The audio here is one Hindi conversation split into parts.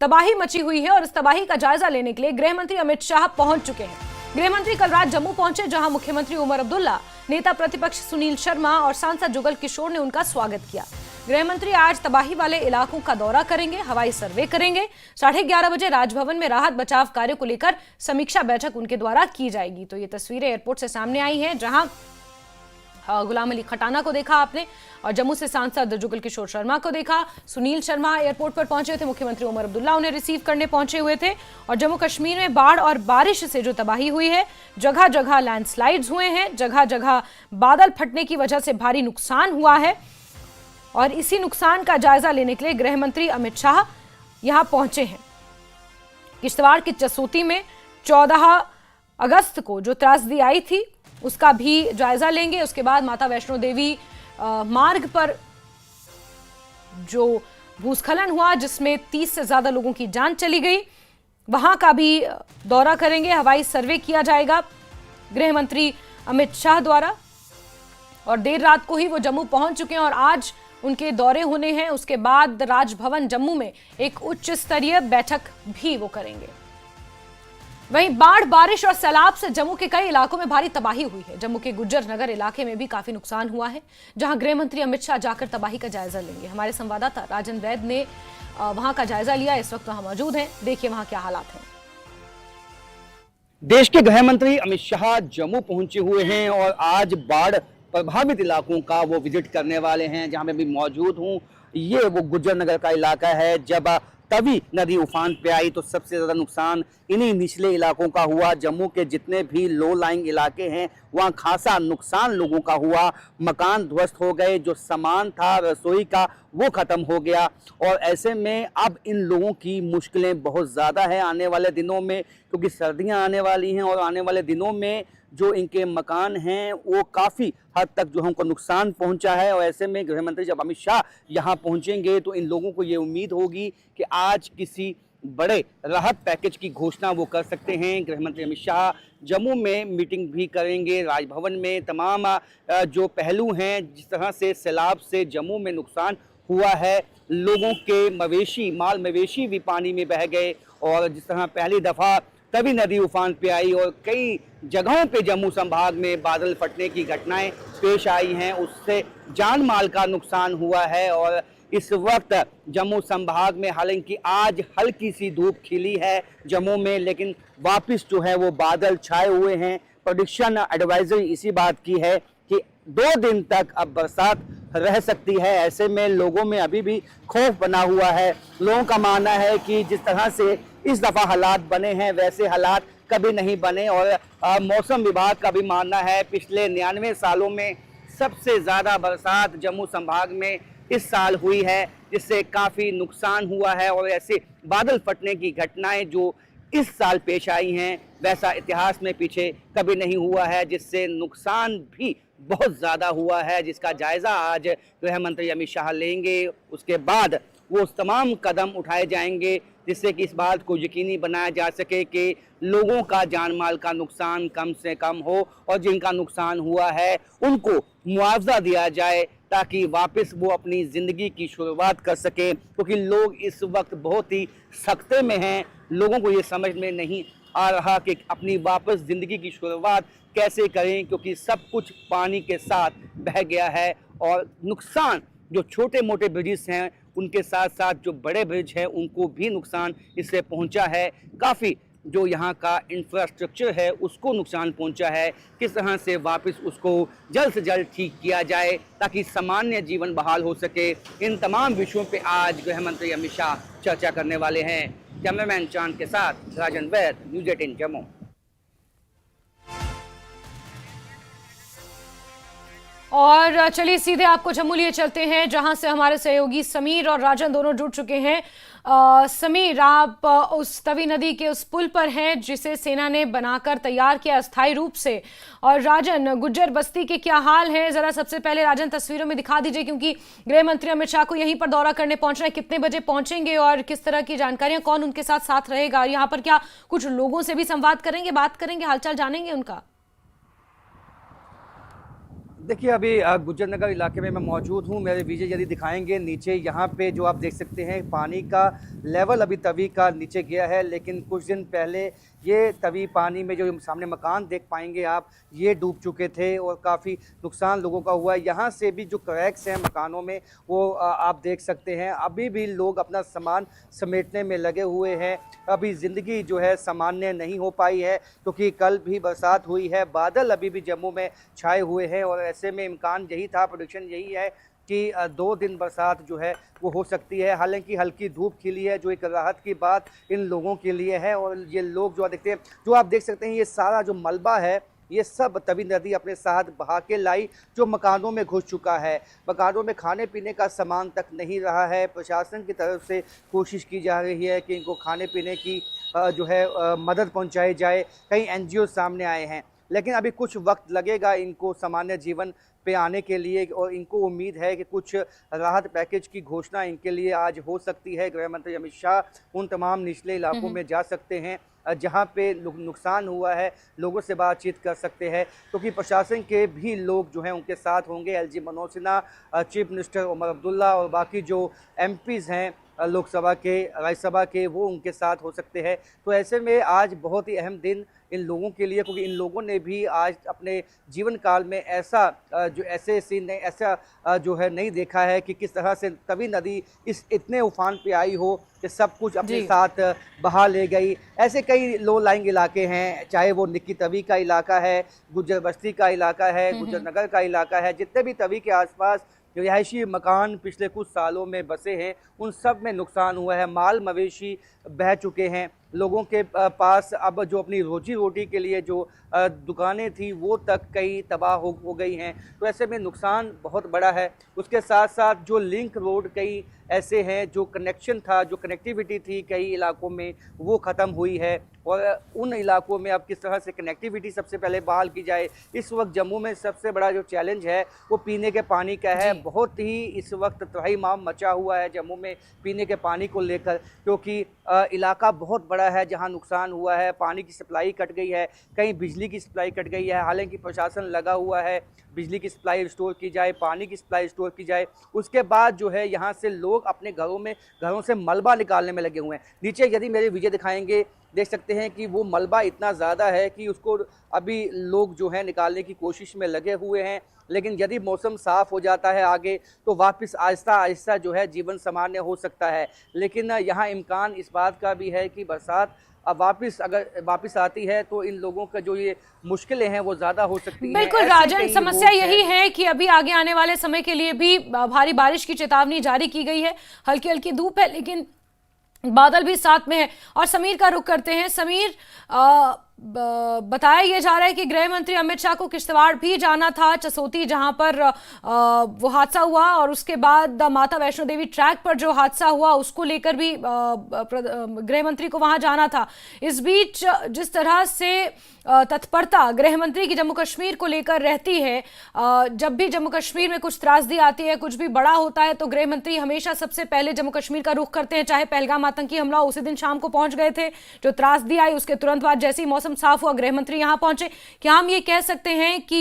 तबाही मची हुई है और इस तबाही का जायजा लेने के लिए गृह मंत्री अमित शाह पहुंच चुके हैं। गृह मंत्री कल रात जम्मू पहुंचे, जहां मुख्यमंत्री उमर अब्दुल्ला, नेता प्रतिपक्ष सुनील शर्मा और सांसद जुगल किशोर ने उनका स्वागत किया। गृह मंत्री आज तबाही वाले इलाकों का दौरा करेंगे, हवाई सर्वे करेंगे। 11:30 बजे राजभवन में राहत बचाव कार्य को लेकर समीक्षा बैठक उनके द्वारा की जाएगी। तो ये तस्वीरें एयरपोर्ट से सामने आई हैं, जहां गुलाम अली खटाना को देखा आपने और जम्मू से सांसद जुगल किशोर शर्मा को देखा। सुनील शर्मा एयरपोर्ट पर पहुंचे थे, मुख्यमंत्री उमर अब्दुल्ला उन्हें रिसीव करने पहुंचे हुए थे। और जम्मू कश्मीर में बाढ़ और बारिश से जो तबाही हुई है, जगह जगह लैंडस्लाइड्स हुए हैं, जगह जगह बादल फटने की वजह से भारी नुकसान हुआ है और इसी नुकसान का जायजा लेने के लिए गृह मंत्री अमित शाह यहां पहुंचे हैं। किश्तवाड़ की जसोती में 14 अगस्त को जो त्रासदी आई थी उसका भी जायजा लेंगे। उसके बाद माता वैष्णो देवी मार्ग पर जो भूस्खलन हुआ, जिसमें 30 से ज्यादा लोगों की जान चली गई, वहां का भी दौरा करेंगे। हवाई सर्वे किया जाएगा गृह मंत्री अमित शाह द्वारा और देर रात को ही वो जम्मू पहुंच चुके हैं और आज उनके दौरे होने हैं। उसके बाद राजभवन जम्मू में एक उच्च स्तरीय बैठक भी वो करेंगे। वहीं बाढ़, बारिश और सैलाब से जम्मू के कई इलाकों में भारी तबाही हुई है। जम्मू के गुज्जर नगर इलाके में भी काफी नुकसान हुआ है, जहां गृह मंत्री अमित शाह जाकर तबाही का जायजा लेंगे। हमारे संवाददाता राजन वैद ने वहां का जायजा लिया, इस वक्त वहां मौजूद हैं। देखिए वहां क्या हालात हैं। देश के गृह मंत्री अमित शाह जम्मू पहुंचे हुए हैं और आज बाढ़ प्रभावित इलाकों का वो विजिट करने वाले हैं। जहां मैं भी मौजूद हूं, ये वो गुज्जर नगर का इलाका है। जब तवी नदी उफान पे आई तो सबसे ज़्यादा नुकसान इन्हीं निचले इलाकों का हुआ। जम्मू के जितने भी लो लाइंग इलाके हैं वहाँ खासा नुकसान लोगों का हुआ। मकान ध्वस्त हो गए, जो सामान था रसोई का वो ख़त्म हो गया। और ऐसे में अब इन लोगों की मुश्किलें बहुत ज़्यादा है आने वाले दिनों में, क्योंकि सर्दियाँ आने वाली हैं और आने वाले दिनों में जो इनके मकान हैं वो काफ़ी हद तक जो हमको नुकसान पहुंचा है। और ऐसे में गृह मंत्री जब अमित शाह यहाँ पहुंचेंगे तो इन लोगों को ये उम्मीद होगी कि आज किसी बड़े राहत पैकेज की घोषणा वो कर सकते हैं। गृह मंत्री अमित शाह जम्मू में मीटिंग भी करेंगे। राजभवन में तमाम जो पहलू हैं, जिस तरह से सैलाब से जम्मू में नुकसान हुआ है, लोगों के मवेशी, माल मवेशी भी पानी में बह गए और जिस तरह पहली दफ़ा तभी नदी उफान पे आई और कई जगहों पे जम्मू संभाग में बादल फटने की घटनाएं पेश आई हैं, उससे जान माल का नुकसान हुआ है। और इस वक्त जम्मू संभाग में हालांकि आज हल्की सी धूप खिली है जम्मू में, लेकिन वापस जो है वो बादल छाए हुए हैं। प्रेडिक्शन एडवाइजरी इसी बात की है कि 2 दिन तक अब बरसात रह सकती है। ऐसे में लोगों में अभी भी खौफ बना हुआ है। लोगों का मानना है कि जिस तरह से इस दफ़ा हालात बने हैं वैसे हालात कभी नहीं बने। और मौसम विभाग का भी मानना है पिछले 99 सालों में सबसे ज़्यादा बरसात जम्मू संभाग में इस साल हुई है, जिससे काफ़ी नुकसान हुआ है। और ऐसे बादल फटने की घटनाएं जो इस साल पेश आई हैं वैसा इतिहास में पीछे कभी नहीं हुआ है, जिससे नुकसान भी बहुत ज़्यादा हुआ है, जिसका जायज़ा आज गृह मंत्री अमित शाह लेंगे। उसके बाद वो तमाम कदम उठाए जाएंगे जिससे कि इस बात को यकीनी बनाया जा सके कि लोगों का जान माल का नुकसान कम से कम हो और जिनका नुकसान हुआ है उनको मुआवजा दिया जाए, ताकि वापस वो अपनी ज़िंदगी की शुरुआत कर सके। क्योंकि लोग इस वक्त बहुत ही सख्ते में हैं। लोगों को ये समझ में नहीं आ रहा कि अपनी वापस ज़िंदगी की शुरुआत कैसे करें, क्योंकि सब कुछ पानी के साथ बह गया है। और नुकसान जो छोटे मोटे ब्रिजेस हैं उनके साथ साथ जो बड़े ब्रिज हैं उनको भी नुकसान इससे पहुंचा है। काफ़ी जो यहाँ का इंफ्रास्ट्रक्चर है उसको नुकसान पहुंचा है। किस तरह से वापस उसको जल्द से जल्द ठीक किया जाए ताकि सामान्य जीवन बहाल हो सके, इन तमाम विषयों पे आज गृह मंत्री अमित शाह चर्चा करने वाले हैं। कैमरामैन चांद के साथ राजन वैद, न्यूज़ 18 जम्मू। और चलिए सीधे आपको जम्मू लिए चलते हैं, जहां से हमारे सहयोगी समीर और राजन दोनों जुड़ चुके हैं। समीर, आप उस तवी नदी के उस पुल पर हैं जिसे सेना ने बनाकर तैयार किया अस्थायी रूप से। और राजन, गुज्जर बस्ती के क्या हाल हैं, जरा सबसे पहले राजन तस्वीरों में दिखा दीजिए, क्योंकि गृह मंत्री अमित शाह को यहीं पर दौरा करने पहुंचना है। कितने बजे पहुंचेंगे और किस तरह की जानकारियां, कौन उनके साथ साथ रहेगा, और यहाँ पर क्या कुछ लोगों से भी संवाद करेंगे, बात करेंगे, हालचाल जानेंगे उनका? देखिए अभी गुज्जर नगर इलाके में मैं मौजूद हूँ। मेरे विजय यदि दिखाएंगे नीचे यहाँ पे जो आप देख सकते हैं पानी का लेवल अभी तवी का नीचे गया है, लेकिन कुछ दिन पहले ये तवी पानी में जो सामने मकान देख पाएंगे आप, ये डूब चुके थे और काफ़ी नुकसान लोगों का हुआ है। यहाँ से भी जो क्रैक्स हैं मकानों में वो आप देख सकते हैं। अभी भी लोग अपना सामान समेटने में लगे हुए हैं। अभी ज़िंदगी जो है सामान्य नहीं हो पाई है क्योंकि कल भी बरसात हुई है। बादल अभी भी जम्मू में छाए हुए हैं और ऐसे में इम्कान यही था, प्रेडिक्शन यही है कि 2 दिन बरसात जो है वो हो सकती है। हालांकि हल्की धूप खिली है जो एक राहत की बात इन लोगों के लिए है। और ये लोग जो देखते हैं, जो आप देख सकते हैं, ये सारा जो मलबा है ये सब तवी नदी अपने साथ बहा के लाई जो मकानों में घुस चुका है। मकानों में खाने पीने का सामान तक नहीं रहा है। प्रशासन की तरफ से कोशिश की जा रही है कि इनको खाने पीने की जो है मदद पहुंचाई जाए। कई एनजीओ सामने आए हैं, लेकिन अभी कुछ वक्त लगेगा इनको सामान्य जीवन पे आने के लिए और इनको उम्मीद है कि कुछ राहत पैकेज की घोषणा इनके लिए आज हो सकती है। गृह मंत्री अमित शाह उन तमाम निचले इलाकों में जा सकते हैं जहां पे नुकसान हुआ है, लोगों से बातचीत कर सकते हैं, क्योंकि प्रशासन के भी लोग जो हैं उनके साथ होंगे। LG Manoj Sinha, chief minister Omar Abdullah और बाकी जो एमपीज़ हैं लोकसभा के, राज्यसभा के, वो उनके साथ हो सकते हैं। तो ऐसे में आज बहुत ही अहम दिन इन लोगों के लिए, क्योंकि इन लोगों ने भी आज अपने जीवन काल में ऐसे सीन नहीं, ऐसा जो है नहीं देखा है कि किस तरह से तवी नदी इस इतने उफान पे आई हो कि सब कुछ अपने साथ बहा ले गई। ऐसे कई लो लाइंग इलाके हैं, चाहे वो निक्की तवी का इलाका है, गुज्जर बस्ती का इलाका है, गुज्जर नगर का इलाका है, जितने भी तवी के आसपास जो रिहायशी मकान पिछले कुछ सालों में बसे हैं उन सब में नुकसान हुआ है। माल मवेशी बह चुके हैं। लोगों के पास अब जो अपनी रोजी रोटी के लिए जो दुकानें थी वो तक कई तबाह हो गई हैं। तो ऐसे में नुकसान बहुत बड़ा है। उसके साथ साथ जो लिंक रोड कई ऐसे हैं, जो कनेक्शन था, जो कनेक्टिविटी थी कई इलाकों में, वो ख़त्म हुई है। और उन इलाकों में अब किस तरह से कनेक्टिविटी सबसे पहले बहाल की जाए। इस वक्त जम्मू में सबसे बड़ा जो चैलेंज है वो पीने के पानी का है। बहुत ही इस वक्त त्राहिमाम मचा हुआ है जम्मू में पीने के पानी को लेकर, क्योंकि इलाका बहुत बड़ा है जहां नुकसान हुआ है। पानी की सप्लाई कट गई है, कहीं बिजली की सप्लाई कट गई है। हालांकि प्रशासन लगा हुआ है बिजली की सप्लाई रिस्टोर की जाए, पानी की सप्लाई रिस्टोर की जाए। उसके बाद जो है यहाँ से लोग अपने घरों से मलबा निकालने में लगे हुए हैं। नीचे यदि मेरे विजय दिखाएंगे, देख सकते हैं कि वो मलबा इतना ज़्यादा है कि उसको अभी लोग जो है निकालने की कोशिश में लगे हुए हैं। लेकिन यदि मौसम साफ़ हो जाता है आगे तो वापस आहिस्ता आहिस्ता जो है जीवन सामान्य हो सकता है। लेकिन यहाँ इम्कान इस बात का भी है कि बरसात अब अगर वापस आती है तो इन लोगों का जो ये मुश्किलें हैं वो ज़्यादा हो सकती हैं। बिल्कुल राजन, समस्या यही है कि अभी आगे आने वाले समय के लिए भी भारी बारिश की चेतावनी जारी की गई है। हल्की हल्की धूप है लेकिन बादल भी साथ में है। और समीर का रुख करते हैं। समीर, बताया यह जा रहा है कि गृह मंत्री अमित शाह को किश्तवाड़ भी जाना था, चसोती जहां पर वो हादसा हुआ, और उसके बाद माता वैष्णो देवी ट्रैक पर जो हादसा हुआ उसको लेकर भी गृह मंत्री को वहां जाना था। इस बीच जिस तरह से तत्परता गृह मंत्री की जम्मू कश्मीर को लेकर रहती है, जब भी जम्मू कश्मीर में कुछ त्रासदी आती है, कुछ भी बड़ा होता है, तो गृह मंत्री हमेशा सबसे पहले जम्मू कश्मीर का रुख करते हैं। चाहे पहलगाम आतंकी हमला उसी दिन शाम को पहुंच गए थे, जो त्रासदी आई उसके तुरंत बाद जैसे ही मौसम साफ हुआ गृह मंत्री यहां पहुंचे। क्या हम ये कह सकते हैं कि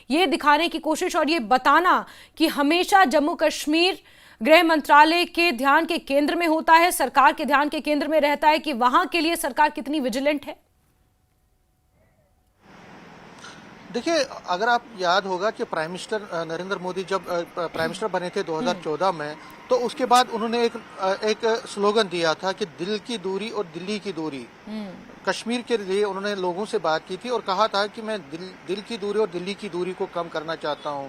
ये दिखाने की कोशिश और ये बताना कि हमेशा जम्मू कश्मीर गृह मंत्रालय के ध्यान के केंद्र में होता है, सरकार के ध्यान के केंद्र में रहता है, कि वहां के लिए सरकार कितनी विजिलेंट है? देखिए, अगर आप याद होगा कि प्राइम मिनिस्टर नरेंद्र मोदी जब प्राइम मिनिस्टर बने थे 2014 में, तो उसके बाद उन्होंने एक स्लोगन दिया था कि दिल की दूरी और दिल्ली की दूरी। कश्मीर के लिए उन्होंने लोगों से बात की थी और कहा था कि मैं दिल की दूरी और दिल्ली की दूरी को कम करना चाहता हूं।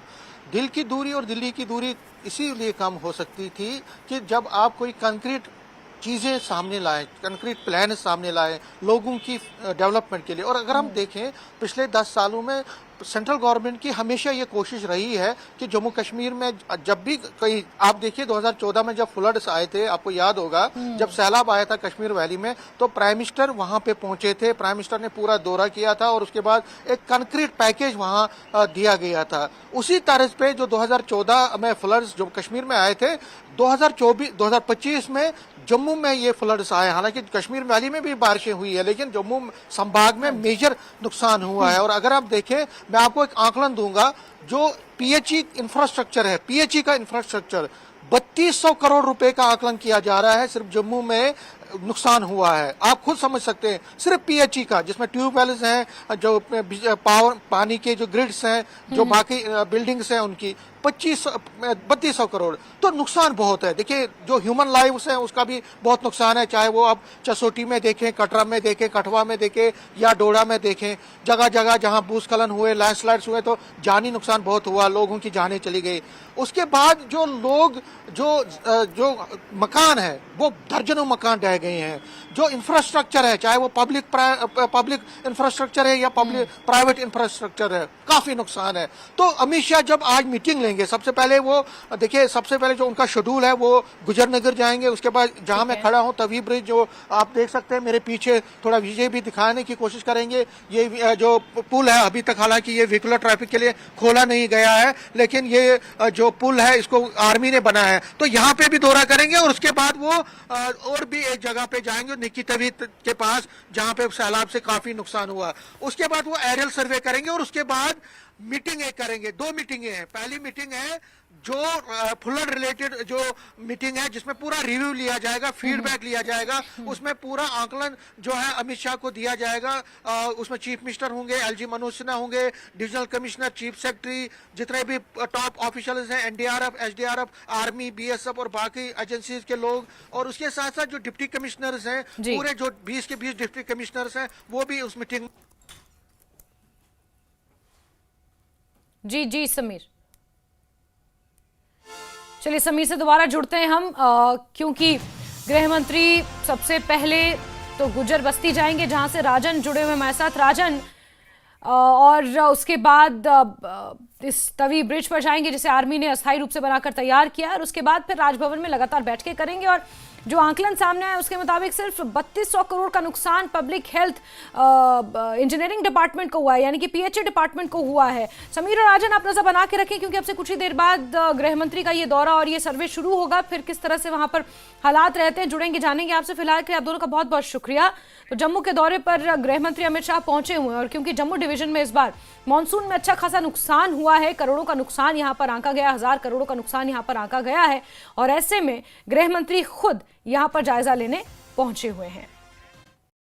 दिल की दूरी और दिल्ली की दूरी इसीलिए कम हो सकती थी कि जब आप कोई कंक्रीट चीज़ें सामने लाएं, कंक्रीट प्लान सामने लाएं लोगों की डेवलपमेंट के लिए। और अगर हम देखें पिछले 10 सालों में सेंट्रल गवर्नमेंट की हमेशा ये कोशिश रही है कि जम्मू कश्मीर में जब भी कहीं, आप देखिए 2014 में जब फ्लड्स आए थे, आपको याद होगा, जब सैलाब आया था कश्मीर वैली में, तो प्राइम मिनिस्टर वहां पे पहुंचे थे। प्राइम मिनिस्टर ने पूरा दौरा किया था और उसके बाद एक कंक्रीट पैकेज वहां दिया गया था। उसी तर्ज पे जो 2014 में फ्लड्स जो कश्मीर में आए थे, 2025 में जम्मू में ये फ्लड्स आए, हालांकि कश्मीर वैली में भी बारिशें हुई है, लेकिन जम्मू संभाग में मेजर नुकसान हुआ है। और अगर आप देखें, मैं आपको एक आंकलन दूंगा, जो पीएचई इंफ्रास्ट्रक्चर है, पीएचई का इंफ्रास्ट्रक्चर 3200 करोड़ रुपए का आकलन किया जा रहा है, सिर्फ जम्मू में नुकसान हुआ है। आप खुद समझ सकते हैं, सिर्फ पीएचई का, जिसमें ट्यूबवेल्स हैं, जो पावर पानी के जो ग्रिड्स हैं, जो बाकी बिल्डिंग्स हैं, उनकी 3200 करोड़, तो नुकसान बहुत है। देखिए, जो ह्यूमन लाइव्स हैं उसका भी बहुत नुकसान है, चाहे वो आप चसोटी में देखें, कटरा में देखें, कठवा में देखें या डोडा में देखें, जगह जगह जहां भूस्खलन हुए, लैंडस्लाइड्स हुए, तो जानी नुकसान बहुत हुआ, लोगों की जानें चली गई। उसके बाद जो लोग जो मकान है, वो दर्जनों मकान ढह गए हैं। जो इंफ्रास्ट्रक्चर है, चाहे वो पब्लिक इंफ्रास्ट्रक्चर है या प्राइवेट इंफ्रास्ट्रक्चर है, काफी नुकसान है। तो अमित शाह जब आज मीटिंग लेंगे, सबसे पहले वो देखिए, सबसे पहले जो उनका शेड्यूल है, वो गुजरनगर जाएंगे। उसके बाद जहां मैं खड़ा हूं, तवी ब्रिज, जो आप देख सकते हैं मेरे पीछे, थोड़ा विजय भी दिखाने की कोशिश करेंगे। ये जो पुल है, अभी तक हालांकि ये व्हीकुलर ट्रैफिक के लिए खोला नहीं गया है, लेकिन ये जो पुल है, इसको आर्मी ने बनाया है, तो यहाँ पे भी दौरा करेंगे। और उसके बाद वो और भी एक जगह पे जाएंगे, निक्की तवी के पास, जहां पे सैलाब से काफी नुकसान हुआ। उसके बाद वो एरियल सर्वे करेंगे और उसके बाद मीटिंग करेंगे। 2 मीटिंगें हैं। पहली मीटिंग है जो फ्लड रिलेटेड जो मीटिंग है, जिसमें पूरा रिव्यू लिया जाएगा, फीडबैक लिया जाएगा, उसमें पूरा आकलन जो है अमित शाह को दिया जाएगा। उसमें चीफ मिनिस्टर होंगे, एलजी मनोज सिन्हा होंगे, डिविजनल कमिश्नर, चीफ सेक्रेटरी, जितने भी टॉप ऑफिशियल्स हैं, एनडीआरएफ, एसडीआरएफ, आर्मी, बीएसएफ और बाकी एजेंसीज के लोग, और उसके साथ साथ जो डिप्टी कमिश्नर्स हैं, पूरे जो 20 के 20 डिप्टी कमिश्नर्स हैं, वो भी उस मीटिंग। जी जी समीर, चलिए समीर से दोबारा जुड़ते हैं हम, क्योंकि गृह मंत्री सबसे पहले तो गुजर बस्ती जाएंगे, जहां से राजन जुड़े हुए हमारे साथ। राजन, और उसके बाद इस तवी ब्रिज पर जाएंगे, जिसे आर्मी ने अस्थायी रूप से बनाकर तैयार किया है, और उसके बाद फिर राजभवन में लगातार बैठकें करेंगे। और जो आंकलन सामने आया उसके मुताबिक सिर्फ 3200 करोड़ का नुकसान पब्लिक हेल्थ इंजीनियरिंग डिपार्टमेंट को हुआ है, यानी कि पीएचई डिपार्टमेंट को हुआ है। समीर और राजन, आप नजर बना के रखें, क्योंकि अब से कुछ ही देर बाद गृह मंत्री का ये दौरा और ये सर्वे शुरू होगा। फिर किस तरह से वहां पर हालात रहते हैं, जुड़ेंगे जानेंगे आपसे। फिलहाल के लिए आप दोनों का बहुत बहुत शुक्रिया। तो जम्मू के दौरे पर गृह मंत्री अमित शाह पहुंचे हुए हैं, और क्योंकि जम्मू डिवीजन में इस बार मानसून में अच्छा खासा नुकसान हुआ है, करोड़ों का नुकसान यहां पर आंका गया, 1000 करोड़ का नुकसान यहां पर आंका गया है, और ऐसे में गृह मंत्री खुद यहां पर जायजा लेने पहुंचे हुए हैं।